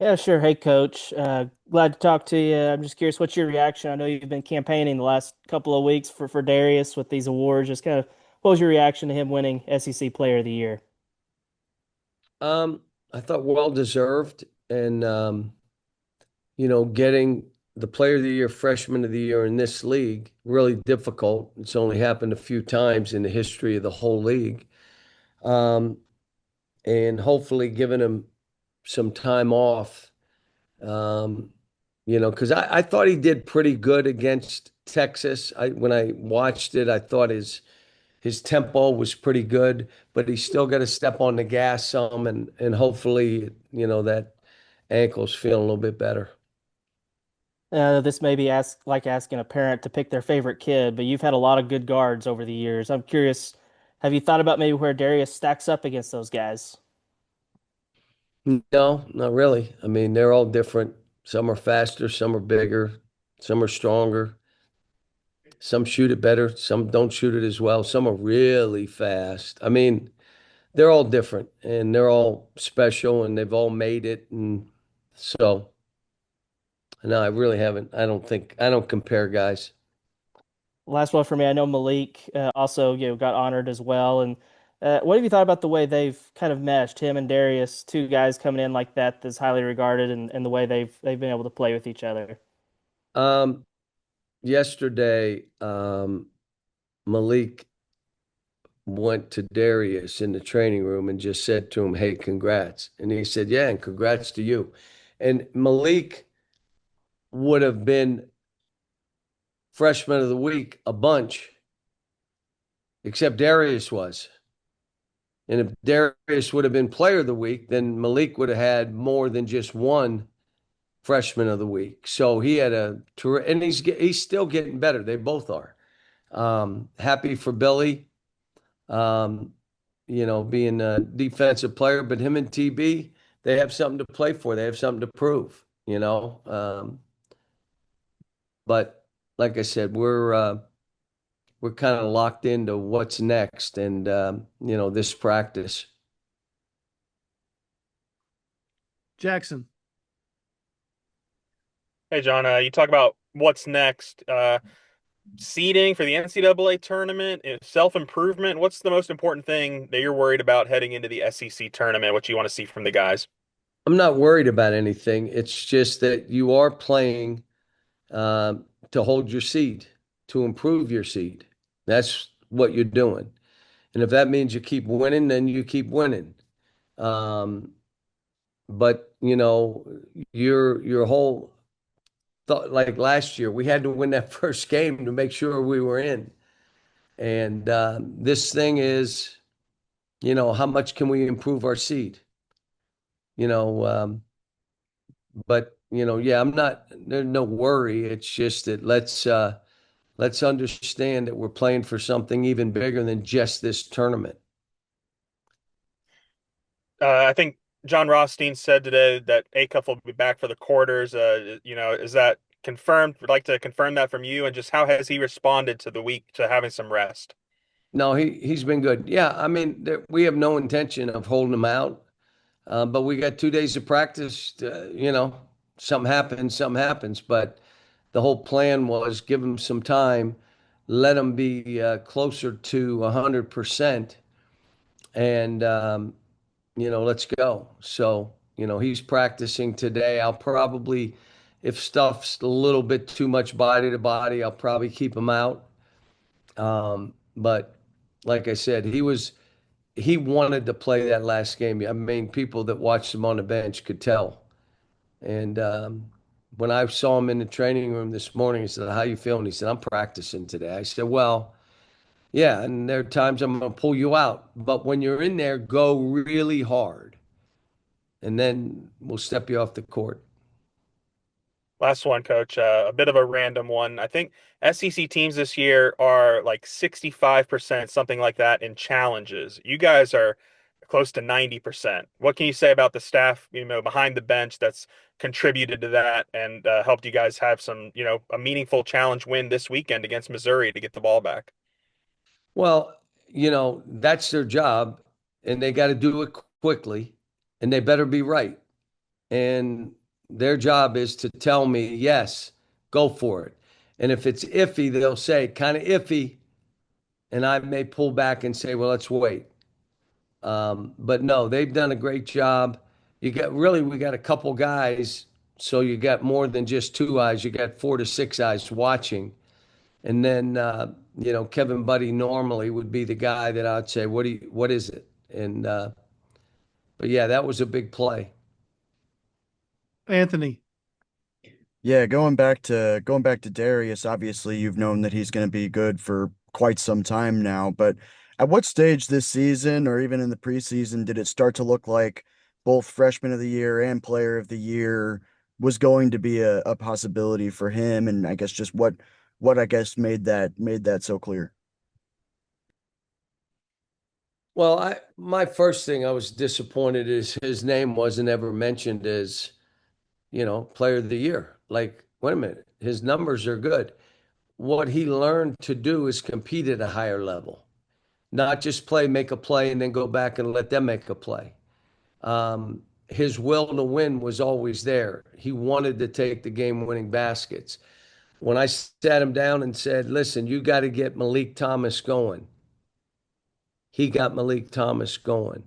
Yeah, sure. Hey, Coach. Glad to talk to you. I'm just curious, what's your reaction? I know you've been campaigning the last couple of weeks for Darius with these awards. Just kind of, what was your reaction to him winning SEC Player of the Year? Um, I thought well deserved, and getting the Player of the Year, Freshman of the Year in this league really difficult. It's only happened a few times in the history of the whole league, um, and hopefully giving him some time off. Um, because I thought he did pretty good against Texas. When I watched it, I thought his tempo was pretty good, but he still got to step on the gas some, and hopefully, that ankle's feeling a little bit better. This may be like asking a parent to pick their favorite kid, but you've had a lot of good guards over the years. I'm curious, have you thought about maybe where Darius stacks up against those guys? No, not really. I mean, they're all different. Some are faster, some are bigger, some are stronger. Some shoot it better, some don't shoot it as well. Some are really fast. I mean, they're all different and they're all special and they've all made it. And so, no, I really haven't. I don't compare guys. Last one for me. I know Malik also got honored as well. And what have you thought about the way they've kind of meshed him and Darius, two guys coming in like that that's highly regarded, and the way they've been able to play with each other? Um, Yesterday, Malik went to Darius in the training room and just said to him, "Hey, congrats." And he said, "Yeah, and congrats to you." And Malik would have been freshman of the week a bunch, except Darius was. And if Darius would have been player of the week, then Malik would have had more than just one freshman of the week. So he had and he's still getting better. They both are. Happy for Billy. Um, being a defensive player, but him and TB, they have something to play for. They have something to prove, you know. But like I said, we're kind of locked into what's next, and this practice. Jackson. Hey, John, you talk about what's next. Seeding for the NCAA tournament, self-improvement. What's the most important thing that you're worried about heading into the SEC tournament? What you want to see from the guys? I'm not worried about anything. It's just that you are playing to hold your seed, to improve your seed. That's what you're doing. And if that means you keep winning, then you keep winning. Um, but your whole thought, like last year, we had to win that first game to make sure we were in. And this thing is, how much can we improve our seed? You know, but yeah, there's no worry. It's just that let's understand that we're playing for something even bigger than just this tournament. I think John Rothstein said today that Acuff will be back for the quarters. Is that confirmed? Would like to confirm that from you, and just how has he responded to the week to having some rest? No, he's been good. Yeah, I mean, we have no intention of holding him out, but we got 2 days of practice. Something happens, something happens. But the whole plan was give him some time, let him be closer to 100%, and let's go. So he's practicing today. I'll probably, if stuff's a little bit too much body to body, I'll probably keep him out. But like I said, he wanted to play that last game. I mean, people that watched him on the bench could tell. And when I saw him in the training room this morning, he said, "How you feeling?" He said, "I'm practicing today." I said, "Well, yeah, and there are times I'm going to pull you out, but when you're in there, go really hard, and then we'll step you off the court." Last one, Coach. A bit of a random one. I think SEC teams this year are like 65%, something like that, in challenges. You guys are close to 90%. What can you say about the staff, behind the bench that's contributed to that and helped you guys have some, a meaningful challenge win this weekend against Missouri to get the ball back? Well, that's their job, and they got to do it quickly, and they better be right. and their job is to tell me, yes, go for it. And if it's iffy, they'll say, kind of iffy, and I may pull back and say, well, let's wait. But no, they've done a great job. We got a couple guys, so you got more than just two eyes. You got 4 to 6 eyes watching. And then, Kevin Buddy normally would be the guy that I'd say, what is it? And, but yeah, that was a big play. Anthony. Yeah, going back to Darius, obviously you've known that he's going to be good for quite some time now, but at what stage this season or even in the preseason did it start to look like both freshman of the year and player of the year was going to be a possibility for him? And I guess just what I guess made that so clear. Well, my first thing I was disappointed is his name wasn't ever mentioned as, player of the year. Like, wait a minute, his numbers are good. What he learned to do is compete at a higher level, not just make a play, and then go back and let them make a play. His will to win was always there. He wanted to take the game-winning baskets. When I sat him down and said, listen, you got to get Malik Thomas going, he got Malik Thomas going.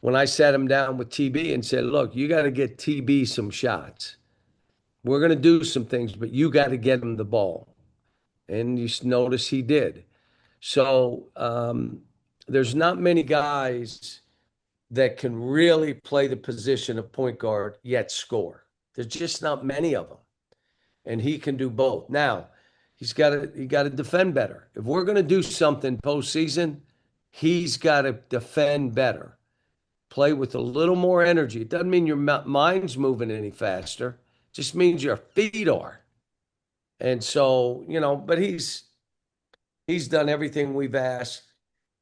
When I sat him down with TB and said, look, you got to get TB some shots. We're going to do some things, but you got to get him the ball. And you notice he did. So there's not many guys that can really play the position of point guard yet score. There's just not many of them. And he can do both. Now, he got to defend better. If we're going to do something postseason, he's got to defend better. Play with a little more energy. It doesn't mean your mind's moving any faster. It just means your feet are. And so, but he's done everything we've asked.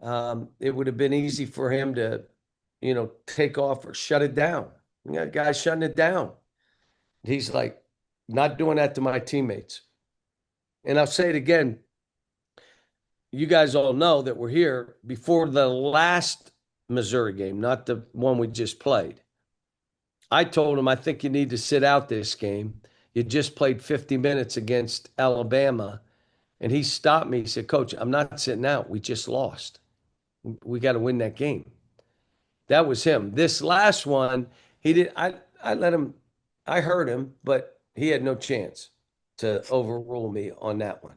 It would have been easy for him to, take off or shut it down. You got guys shutting it down. He's like, not doing that to my teammates. And I'll say it again. You guys all know that we're here before the last Missouri game, not the one we just played. I told him, I think you need to sit out this game. You just played 50 minutes against Alabama. And he stopped me. He said, Coach, I'm not sitting out. We just lost. We got to win that game. That was him. This last one, he did. I let him, I heard him, but he had no chance to overrule me on that one.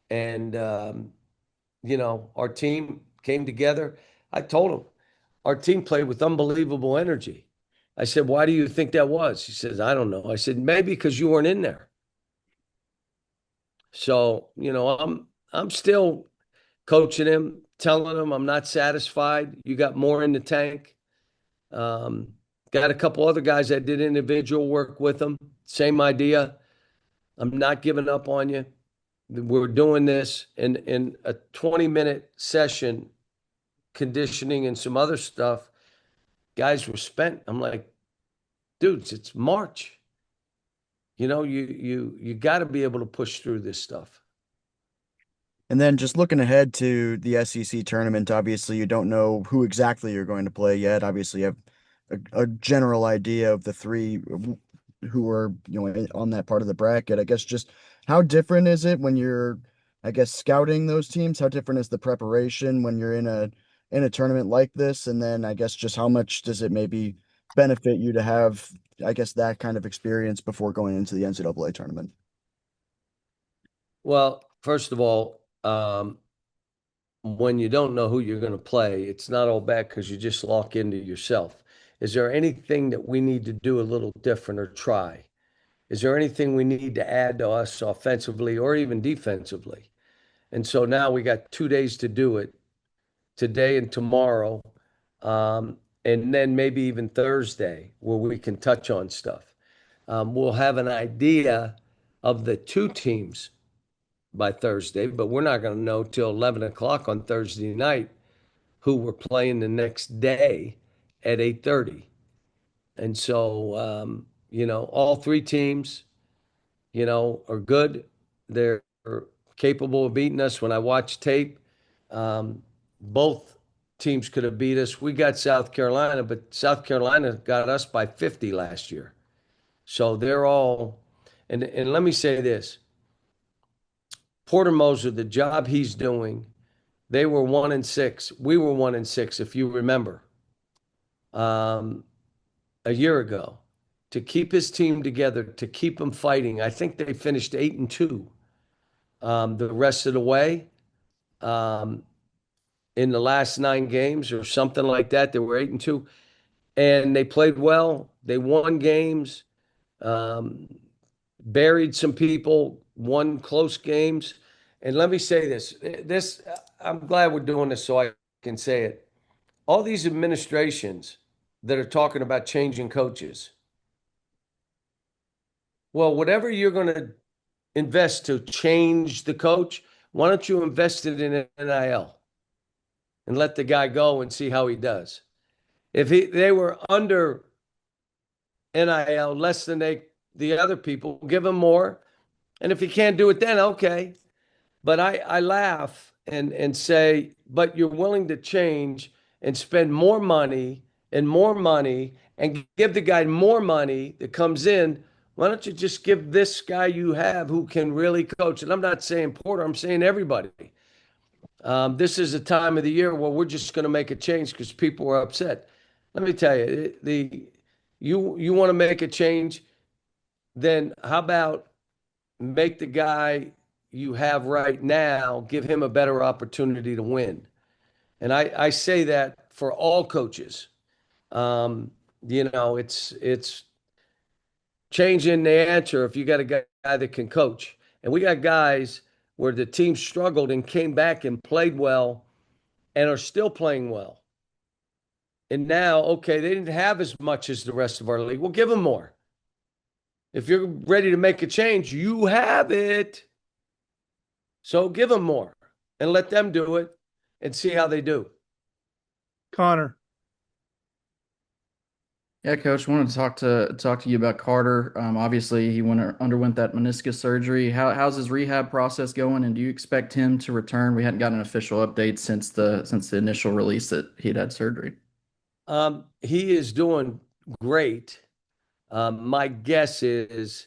And, our team came together. I told him, our team played with unbelievable energy. I said, why do you think that was? He says, I don't know. I said, maybe because you weren't in there. So, I'm still coaching him, telling him I'm not satisfied. You got more in the tank. Got a couple other guys that did individual work with them. Same idea. I'm not giving up on you. We're doing this in a 20-minute session, conditioning and some other stuff. Guys were spent. I'm like, dudes, it's March. You got to be able to push through this stuff. And then just looking ahead to the SEC tournament, obviously you don't know who exactly you're going to play yet. Obviously, you have a general idea of the three who are, on that part of the bracket. I guess just how different is it when you're, I guess, scouting those teams? How different is the preparation when you're in a tournament like this? And then I guess just how much does it maybe benefit you to have, I guess, that kind of experience before going into the NCAA tournament? Well, first of all, when you don't know who you're going to play, it's not all bad because you just lock into yourself. Is there anything that we need to do a little different or try? Is there anything we need to add to us offensively or even defensively? And so now we got 2 days to do it, today and tomorrow, and then maybe even Thursday, where we can touch on stuff. We'll have an idea of the two teams by Thursday, but we're not going to know till 11 o'clock on Thursday night who we're playing the next day at 8:30. And so, all three teams, are good. They're capable of beating us. When I watch tape, both teams could have beat us. We got South Carolina, but South Carolina got us by 50 last year. So they're all, and let me say this, Porter Moser, the job he's doing, they were 1-6. We were 1-6, if you remember, um, a year ago. To keep his team together, to keep them fighting. I think they finished 8-2 the rest of the way. Um, in the last 9 games or something like that. They were 8-2, and they played well. They won games, um, buried some people, won close games. And let me say this: I'm glad we're doing this so I can say it. All these administrations that are talking about changing coaches. Well, whatever you're going to invest to change the coach, why don't you invest it in NIL and let the guy go and see how he does? If they were under NIL less than the other people, give him more. And if he can't do it then, okay. But I laugh and say, but you're willing to change and spend more money and give the guy more money that comes in. Why don't you just give this guy you have who can really coach? And I'm not saying Porter, I'm saying everybody. This is a time of the year where we're just going to make a change because people are upset. Let me tell you, you want to make a change, then how about make the guy you have right now, give him a better opportunity to win? And I say that for all coaches. It's changing the answer if you got a guy that can coach. And we got guys where the team struggled and came back and played well and are still playing well. And now, okay, they didn't have as much as the rest of our league. Well, give them more. If you're ready to make a change, you have it. So give them more and let them do it and see how they do. Connor. Yeah, Coach, wanted to talk to you about Carter. Obviously, he underwent that meniscus surgery. How's his rehab process going, and do you expect him to return? We hadn't gotten an official update since the initial release that he'd had surgery. He is doing great. My guess is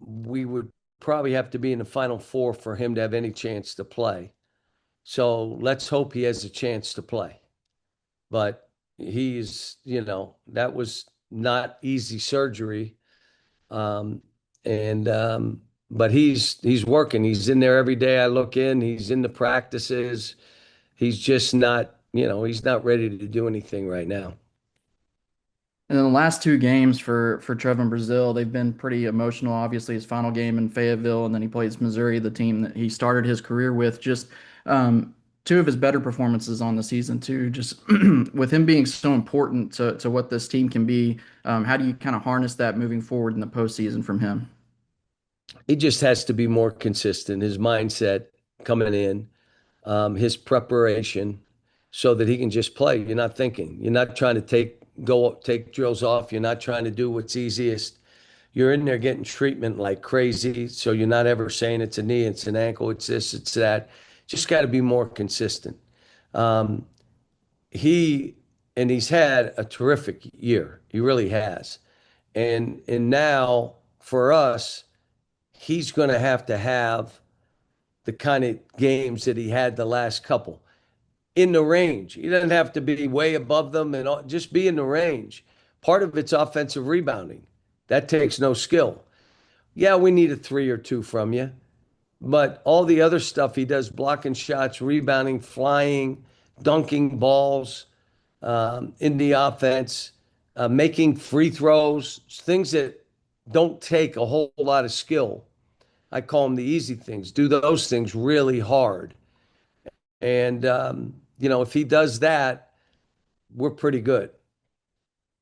we would probably have to be in the Final Four for him to have any chance to play. So let's hope he has a chance to play. But that was not easy surgery. But he's working. He's in there every day. I look in, he's in the practices. He's just not, he's not ready to do anything right now. And then the last two games for Trevor in Brazil, they've been pretty emotional. Obviously, his final game in Fayetteville, and then he plays Missouri, the team that he started his career with. Just two of his better performances on the season, too. Just with him being so important to what this team can be, how do you kind of harness that moving forward in the postseason from him? He just has to be more consistent. His mindset coming in, his preparation, so that he can just play. You're not thinking. You're not trying to take drills off. You're not trying to do what's easiest. You're in there getting treatment like crazy. So you're not ever saying it's a knee, it's an ankle, it's this, it's that. Just got to be more consistent. Um, he's had a terrific year. He really has. And now for us, he's going to have the kind of games that he had the last couple in the range. He doesn't have to be way above them and just be in the range. Part of it's offensive rebounding. That takes no skill. Yeah, we need a 3 or 2 from you. But all the other stuff he does, blocking shots, rebounding, flying, dunking balls in the offense, making free throws, things that don't take a whole lot of skill. I call them the easy things. Do those things really hard. And, if he does that, we're pretty good.